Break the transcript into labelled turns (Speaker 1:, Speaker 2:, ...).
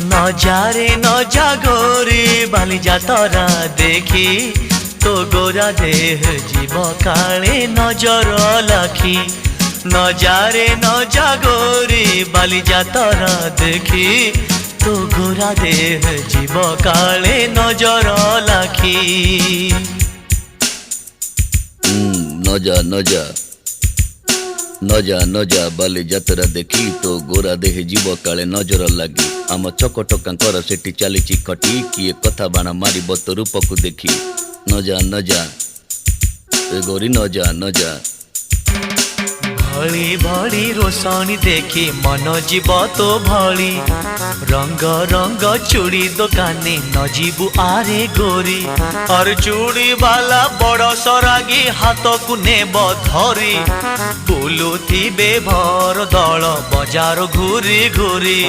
Speaker 1: নজারে নজা গোরি বালি যাতরা দেখি তো গোরা দেহ জীব কালে নজর লাখি নজারে নজা গোরি বালি যাতরা দেখি তো গোরা দেহ জীব কালে নজর লাখি
Speaker 2: নজা নজা নজা নজা বালি যাত্ରା দেখি তো গোরা দেহে জীବ କାଳେ ନଜର ଲାଗି ଆମ ଚକଟକାଙ୍କର ସେଠି ଚାଲିଛି ଖଟି କିଏ କଥା ବାଣ ମାରିବ ତ ରୂପକୁ ଦେଖି ନଜା ନଜା ଏ ଗୋରି ନଜା ନଜା
Speaker 1: भली भली रोशनी देखी मन जीव तो भली रंग रंग चूड़ी दुकानी न जीवु आरे गोरी और चूड़ी वाला बड़ सरागी हाथ को नेब धरी बुलुथिबे भर दल बजार घूरी घूरी।